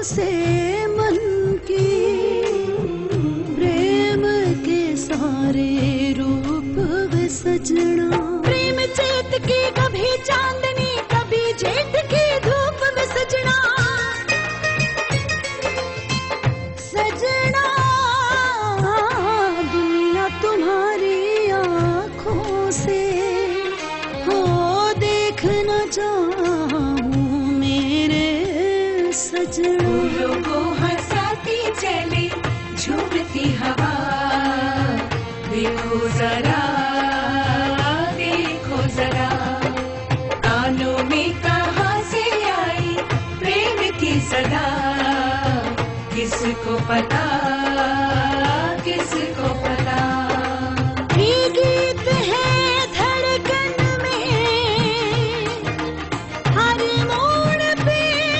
से मन की प्रेम के सारे रूप वे सजना। प्रेम चेत की कभी चांदनी कभी जेठ की धूप वे सजना। सजना दुनिया तुम्हारी आँखों से हो देख न जाऊं मेरे सजना। फूलों को हंसाती चले झूमती हवा, देखो जरा देखो जरा, कानों में कहाँ से आई प्रेम की सदा, किसको पता किसको पता। ये गीत है धड़कन में हर मोड़ पे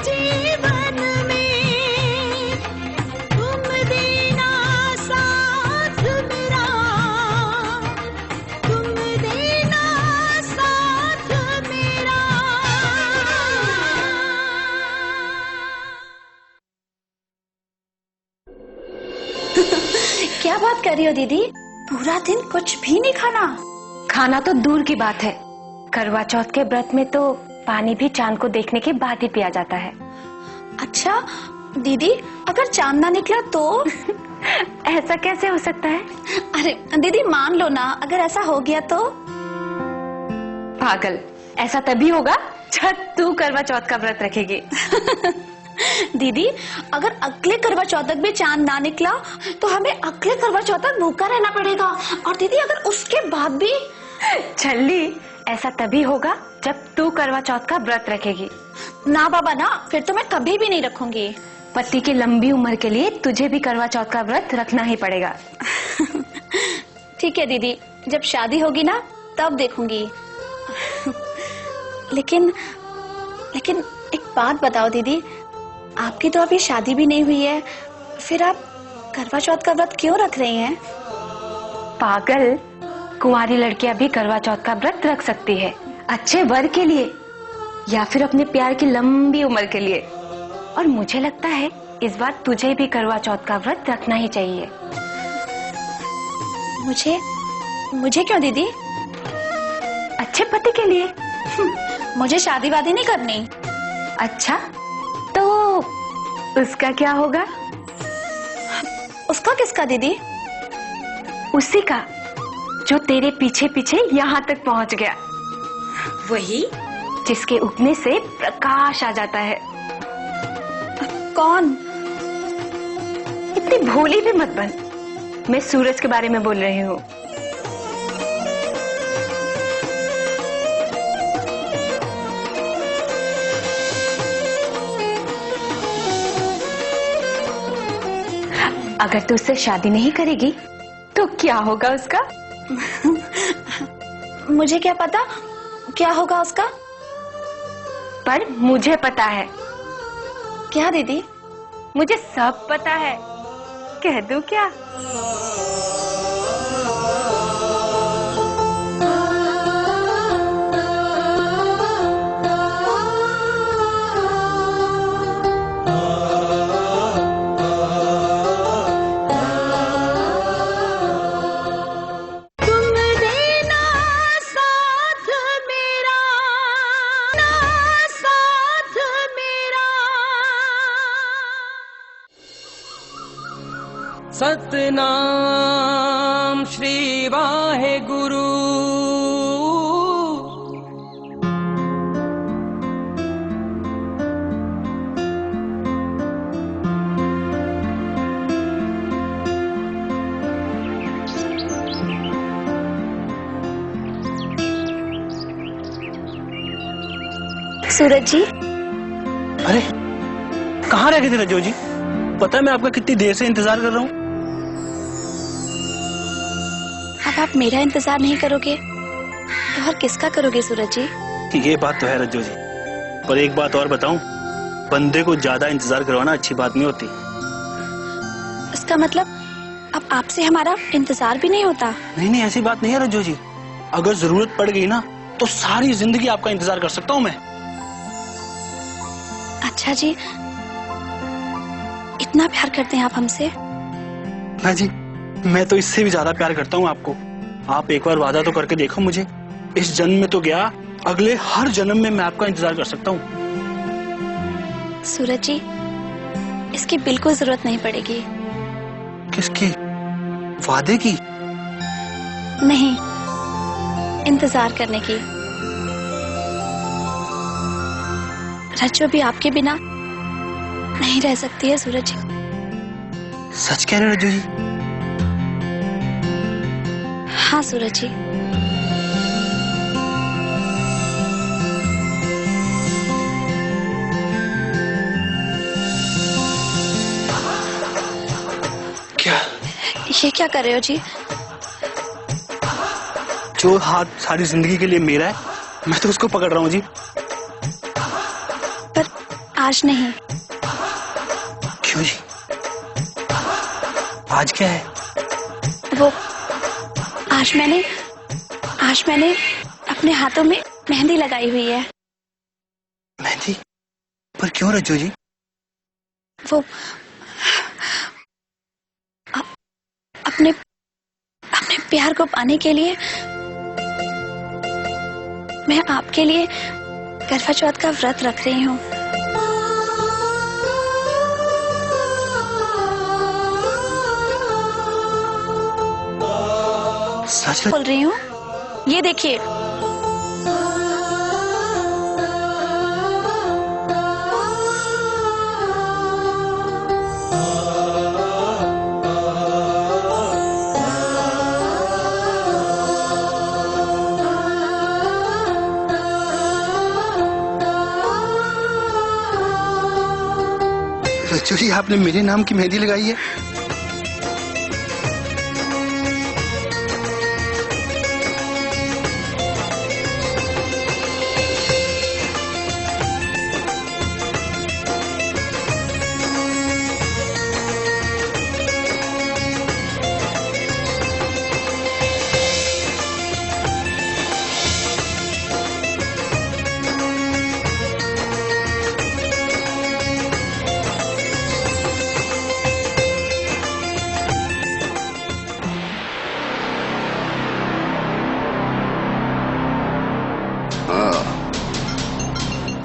जीवन में, तुम देना साथ मेरा, तुम देना साथ मेरा। क्या बात कर रही हो दीदी? पूरा दिन कुछ भी नहीं खाना? खाना तो दूर की बात है, करवा चौथ के व्रत में तो पानी भी चांद को देखने के बाद ही पिया जाता है। अच्छा दीदी, अगर चांद ना निकला तो? ऐसा कैसे हो सकता है? अरे दीदी मान लो ना, अगर ऐसा हो गया तो? पागल, ऐसा तभी होगा जब तू करवा चौथ का व्रत रखेगी। दीदी अगर अगले करवा चौथ तक भी चांद ना निकला तो हमें अगले करवा चौथ तक भूखा रहना पड़ेगा। और दीदी अगर उसके बाद भी? छल्ली, ऐसा तभी होगा जब तू करवा चौथ का व्रत रखेगी। ना बाबा ना, फिर तो मैं कभी भी नहीं रखूंगी। पति की लंबी उम्र के लिए तुझे भी करवा चौथ का व्रत रखना ही पड़ेगा। ठीक है दीदी, जब शादी होगी ना तब देखूंगी। लेकिन एक बात बताओ दीदी, आपकी तो अभी शादी भी नहीं हुई है, फिर आप करवा चौथ का व्रत क्यों रख रही हैं? पागल, कुंवारी लड़कियां भी करवा चौथ का व्रत रख सकती है, अच्छे वर के लिए या फिर अपने प्यार की लंबी उम्र के लिए। और मुझे लगता है इस बार तुझे भी करवा चौथ का व्रत रखना ही चाहिए। मुझे क्यों दीदी? अच्छे पति के लिए। मुझे शादी वादी नहीं करनी। अच्छा, तो उसका क्या होगा? उसका किसका दीदी? उसी का जो तेरे पीछे पीछे यहाँ तक पहुँच गया, वही जिसके उगने से प्रकाश आ जाता है। कौन? इतनी भोली भी मत बन, मैं सूरज के बारे में बोल रही हूँ। अगर तू उससे शादी नहीं करेगी तो क्या होगा उसका? मुझे क्या पता क्या होगा उसका? पर मुझे पता है। क्या दीदी? मुझे सब पता है, कह दूं क्या? सतनाम श्री वाहे गुरु। सूरज जी। अरे कहाँ रह गए थे रज्जो जी? पता है मैं आपका कितनी देर से इंतजार कर रहा हूँ। अब आप मेरा इंतजार नहीं करोगे तो और किसका करोगे सूरज जी? ये बात तो है रज्जो जी, पर एक बात और बताऊं, बंदे को ज्यादा इंतजार करवाना अच्छी बात नहीं होती। इसका मतलब अब आपसे हमारा इंतजार भी नहीं होता? नहीं ऐसी बात नहीं है रज्जो जी, अगर जरूरत पड़ गई ना तो सारी जिंदगी आपका इंतजार कर सकता हूँ मैं। अच्छा जी, कितना प्यार करते हैं आप हमसे? ना जी, मैं तो इससे भी ज्यादा प्यार करता हूँ आपको। आप एक बार वादा तो करके देखो मुझे। इस जन्म में तो गया, अगले हर जन्म में मैं आपका इंतजार कर सकता हूँ। सूरज जी, इसकी बिल्कुल जरूरत नहीं पड़ेगी। किसकी? वादे की? नहीं, इंतजार करने की। रज्जो भी आपके बिना नहीं रह सकती है सूरज जी। सच कह रहे हो रज्जो जी? हाँ सूरज जी। क्या? ये क्या कर रहे हो जी? जो हाथ सारी जिंदगी के लिए मेरा है, मैं तो उसको पकड़ रहा हूँ जी। पर आज नहीं। क्यों जी? आज क्या है? वो आज मैंने अपने हाथों में मेहंदी लगाई हुई है। मेहंदी? पर क्यों रज्जो जी? वो अपने प्यार को पाने के लिए मैं आपके लिए करवा चौथ का व्रत रख रही हूँ। सच बोल रही हूँ, ये देखिए। रज्जो जी, आपने मेरे नाम की मेहंदी लगाई है?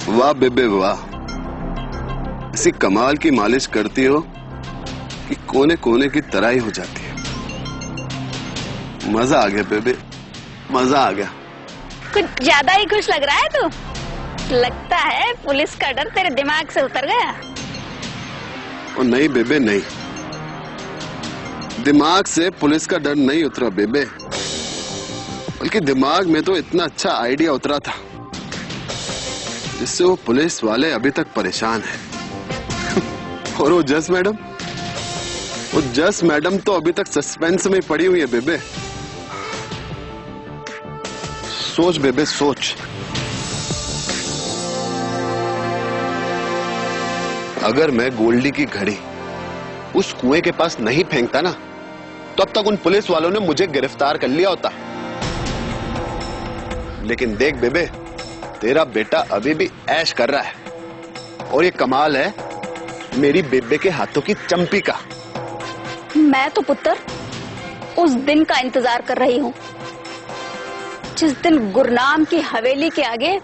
वाह बेबे वाह, ऐसी कमाल की मालिश करती हो कि कोने कोने की तराई हो जाती है। मजा आ गया बेबे, मजा आ गया। कुछ ज्यादा ही खुश लग रहा है तू। लगता है पुलिस का डर तेरे दिमाग से उतर गया। ओ नहीं बेबे नहीं, दिमाग से पुलिस का डर नहीं उतरा बेबे, बल्कि दिमाग में तो इतना अच्छा आइडिया उतरा था जिससे वो पुलिस वाले अभी तक परेशान हैं। और वो जस मैडम तो अभी तक सस्पेंस में पड़ी हुई है बेबे। सोच बेबे सोच, अगर मैं गोल्डी की घड़ी उस कुएं के पास नहीं फेंकता ना, तो अब तक उन पुलिस वालों ने मुझे गिरफ्तार कर लिया होता। लेकिन देख बेबे, तेरा बेटा अभी भी ऐश कर रहा है, और ये कमाल है मेरी बेबे के हाथों की चंपी का। मैं तो पुत्र उस दिन का इंतजार कर रही हूँ जिस दिन गुरनाम की हवेली के आगे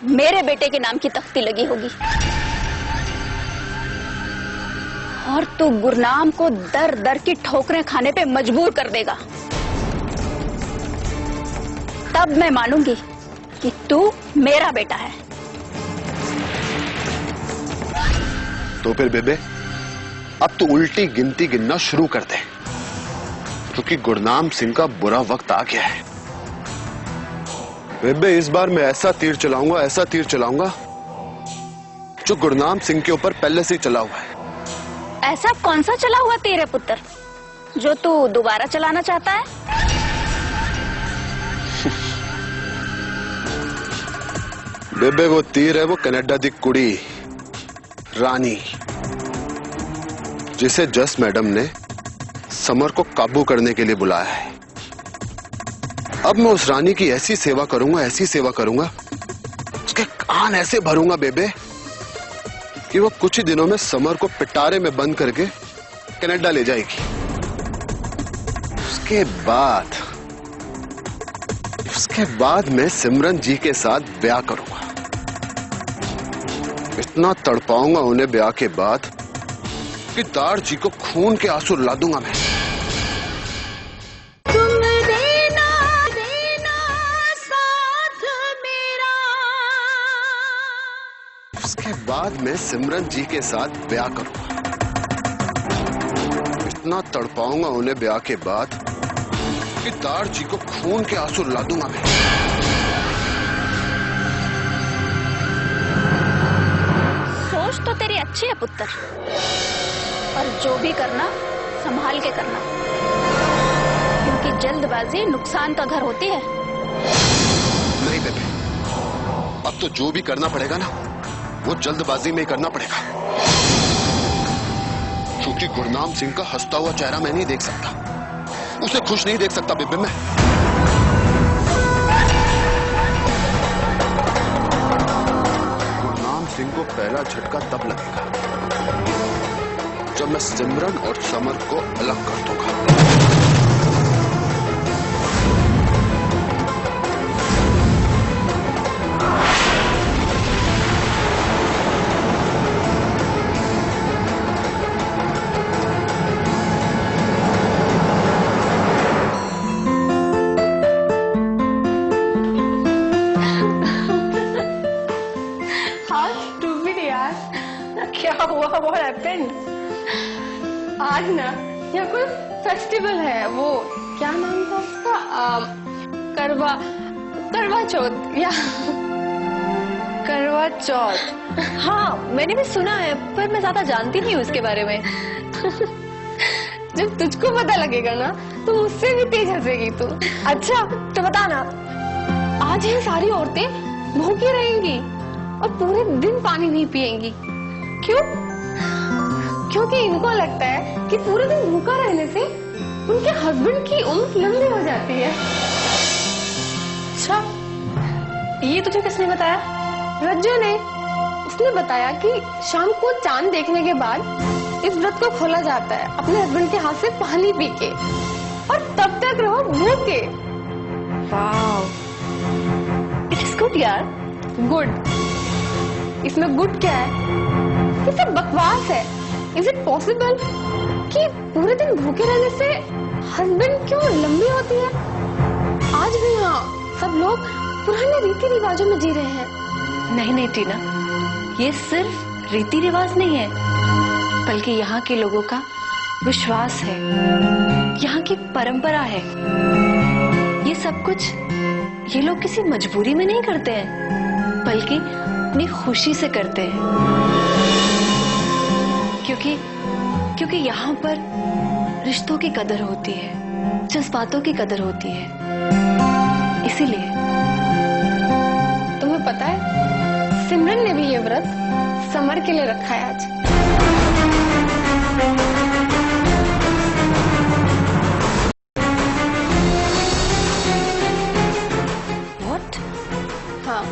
मेरे बेटे के नाम की तख्ती लगी होगी, और तू गुरनाम को दर दर की ठोकरें खाने पे मजबूर कर देगा। तब मैं मानूंगी कि तू मेरा बेटा है। तो फिर बेबे, अब तू उल्टी गिनती गिनना शुरू कर दे, क्योंकि गुरनाम सिंह का बुरा वक्त आ गया है। बेबे, इस बार मैं ऐसा तीर चलाऊंगा जो गुरनाम सिंह के ऊपर पहले से चला हुआ है। ऐसा कौन सा चला हुआ तीर है पुत्र जो तू दोबारा चलाना चाहता है? बेबे, वो तीर है वो कनाडा दी कुड़ी रानी, जिसे जस मैडम ने समर को काबू करने के लिए बुलाया है। अब मैं उस रानी की ऐसी सेवा करूंगा, उसके कान ऐसे भरूंगा बेबे कि वो कुछ ही दिनों में समर को पिटारे में बंद करके कनाडा ले जाएगी। उसके बाद मैं सिमरन जी के साथ ब्याह करूंगा। इतना तड़पाऊंगा उन्हें ब्याह के बाद कि दार जी को खून के आंसू रुला दूंगा मैं। तुम देना देना साथ मेरा। उसके बाद मैं सिमरन जी के साथ ब्याह करूंगा। इतना तड़पाऊंगा उन्हें ब्याह के बाद कि दार जी को खून के आंसू रुला दूंगा मैं। सोच तो तेरी अच्छी है पुत्र, पर जो भी करना संभाल के करना, क्योंकि जल्दबाजी नुकसान का घर होती है। नहीं बेबे, अब तो जो भी करना पड़ेगा ना, वो जल्दबाजी में ही करना पड़ेगा, क्योंकि गुरनाम सिंह का हंसता हुआ चेहरा मैं नहीं देख सकता, उसे खुश नहीं देख सकता बेबे मैं। गुरनाम सिंह को पहला झटका तब लगेगा जब मैं सिमरन और समर को अलग कर दूंगा। क्या हुआ? What happened? आज ना यहाँ कोई फेस्टिवल है, वो क्या नाम था उसका? करवा चौथ या करवा चौथ। हाँ, मैंने भी सुना है, पर मैं ज्यादा जानती नहीं हूँ उसके बारे में। जब तुझको पता लगेगा ना, तो मुझसे भी तेज हंसेगी तू। अच्छा तो बता ना, आज ये सारी औरतें भूखी रहेंगी और पूरे दिन पानी नहीं पिएंगी। क्यों? क्योंकि इनको लगता है कि पूरे दिन भूखा रहने से उनके हस्बैंड की उम्र लंबी हो जाती है। अच्छा, ये तुझे किसने बताया? रज्जू ने। उसने बताया कि शाम को चांद देखने के बाद इस व्रत को खोला जाता है अपने हस्बैंड के हाथ से पानी पी के, और तब तक रहो भूखे। वाव, इट इज गुड यार। गुड? इसमें गुड क्या है? ये सब बकवास है। इज इट पॉसिबल कि पूरे दिन भूखे रहने से हस्बैंड क्यों लंबी होती है? आज भी यहाँ सब लोग पुराने रीति रिवाजों में जी रहे हैं। नहीं टीना, ये सिर्फ रीति रिवाज नहीं है, बल्कि यहाँ के लोगों का विश्वास है, यहाँ की परंपरा है। ये सब कुछ ये लोग किसी मजबूरी में नहीं करते हैं, बल्कि अपनी खुशी से करते हैं। क्योंकि यहाँ पर रिश्तों की कदर होती है, जज्बातों की कदर होती है। इसीलिए तुम्हें पता है, सिमरन ने भी ये व्रत समर के लिए रखा है आज। What? हाँ,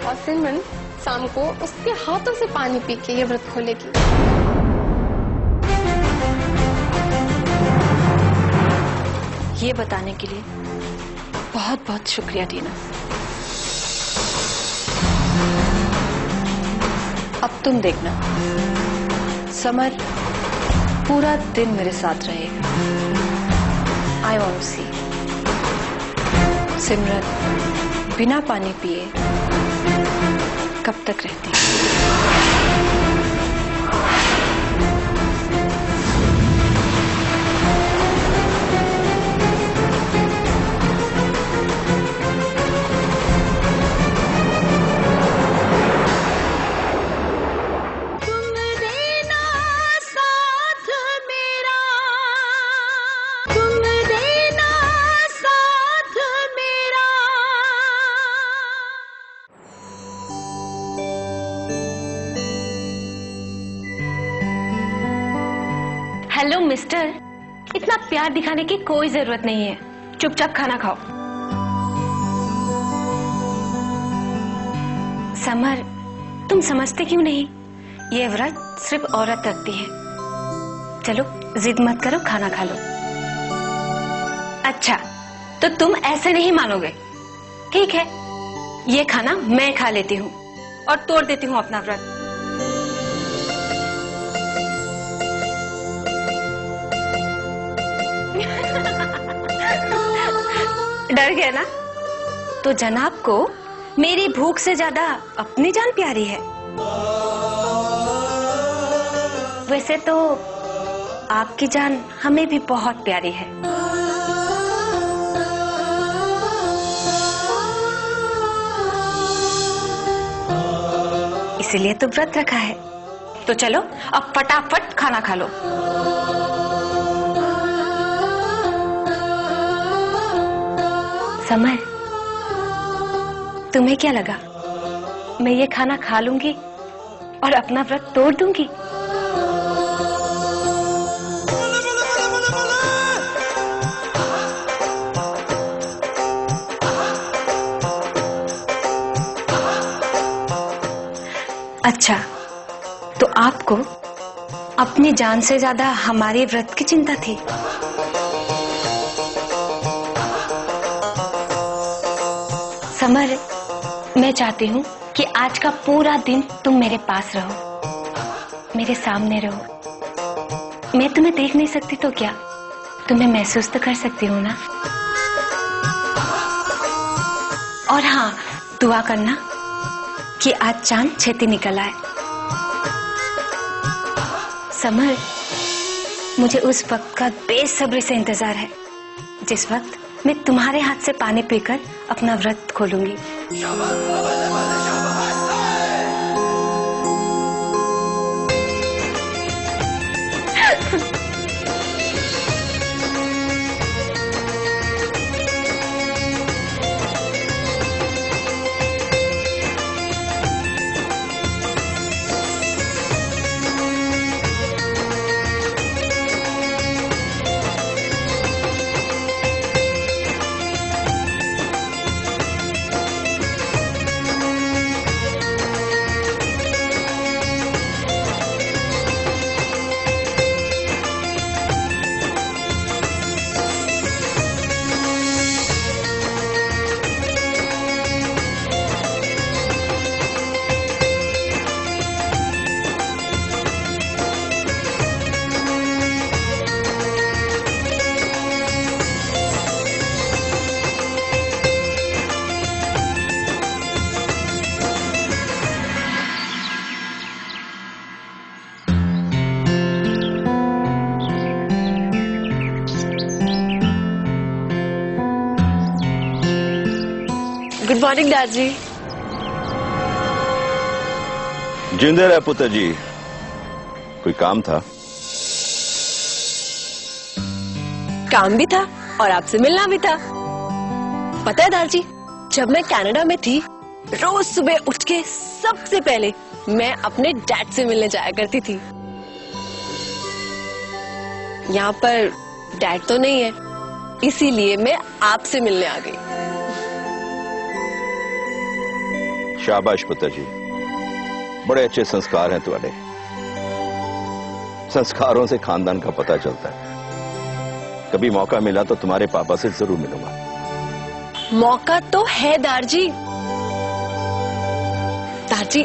और सिमरन शाम को उसके हाथों से पानी पी के ये व्रत खोलेगी। ये बताने के लिए बहुत बहुत शुक्रिया टीना। अब तुम देखना, समर पूरा दिन मेरे साथ रहेगा। आई वांट टू सी सिमरन बिना पानी पिए कब तक रहती है। हेलो मिस्टर, इतना प्यार दिखाने की कोई जरूरत नहीं है, चुपचाप खाना खाओ। समर, तुम समझते क्यों नहीं ये व्रत सिर्फ औरत रखती है। चलो जिद मत करो, खाना खा लो। अच्छा, तो तुम ऐसे नहीं मानोगे। ठीक है, ये खाना मैं खा लेती हूँ और तोड़ देती हूँ अपना व्रत। डर गए ना? तो जनाब को मेरी भूख से ज्यादा अपनी जान प्यारी है। वैसे तो आपकी जान हमें भी बहुत प्यारी है। इसीलिए तो व्रत रखा है। तो चलो अब फटाफट खाना खा लो। समर, तुम्हें क्या लगा मैं ये खाना खा लूंगी और अपना व्रत तोड़ दूंगी? अच्छा, तो आपको अपनी जान से ज्यादा हमारे व्रत की चिंता थी। समर, मैं चाहती हूँ कि आज का पूरा दिन तुम मेरे पास रहो, मेरे सामने रहो। मैं तुम्हें देख नहीं सकती तो क्या, तुम्हें महसूस तो कर सकती हूँ ना। और हाँ, दुआ करना कि आज चांद छेती निकल आए। समर, मुझे उस वक्त का बेसब्री से इंतजार है जिस वक्त मैं तुम्हारे हाथ से पानी पीकर अपना व्रत खोलूंगी। गुड मॉर्निंग दादी। जिंदे रहे पुत्र जी। कोई काम था? काम भी था और आपसे मिलना भी था। पता है दादी, जब मैं कनाडा में थी, रोज सुबह उठ के सबसे पहले मैं अपने डैड से मिलने जाया करती थी। यहाँ पर डैड तो नहीं है, इसीलिए मैं आपसे मिलने आ गई। शाबाश पुत्र जी, बड़े अच्छे संस्कार हैं तुम्हारे। संस्कारों से खानदान का पता चलता है। कभी मौका मिला तो तुम्हारे पापा से जरूर मिलूंगा। मौका तो है दारजी। दारजी,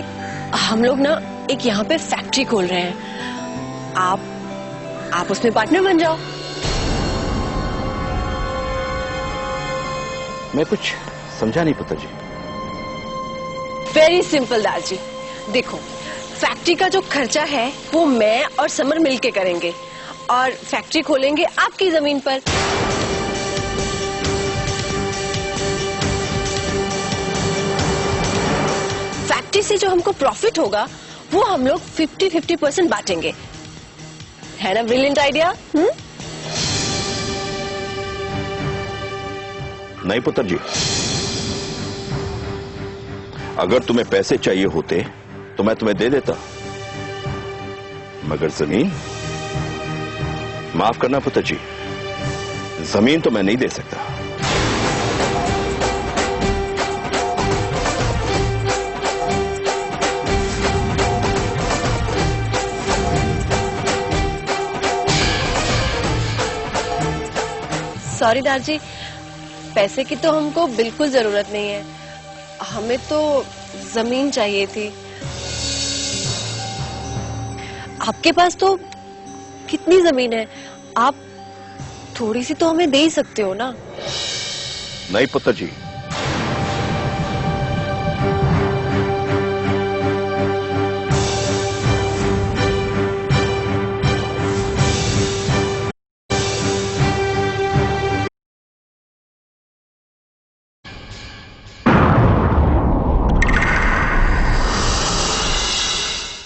हम लोग ना एक यहाँ पे फैक्ट्री खोल रहे हैं। आप उसमें पार्टनर बन जाओ। मैं कुछ समझा नहीं पुत्र जी। वेरी सिंपल दारजी, देखो, फैक्ट्री का जो खर्चा है वो मैं और समर मिलके करेंगे और फैक्ट्री खोलेंगे आपकी जमीन पर। फैक्ट्री से जो हमको प्रॉफिट होगा वो हम लोग 50-50% बांटेंगे। है ना ब्रिलियंट आइडिया? नहीं पुत्र जी, अगर तुम्हें पैसे चाहिए होते तो मैं तुम्हें दे देता, मगर जमीन, माफ करना पुत्र जी, जमीन तो मैं नहीं दे सकता। सॉरी दारजी, पैसे की तो हमको बिल्कुल जरूरत नहीं है, हमें तो जमीन चाहिए थी। आपके पास तो कितनी जमीन है, आप थोड़ी सी तो हमें दे ही सकते हो ना। नहीं पुत्र जी,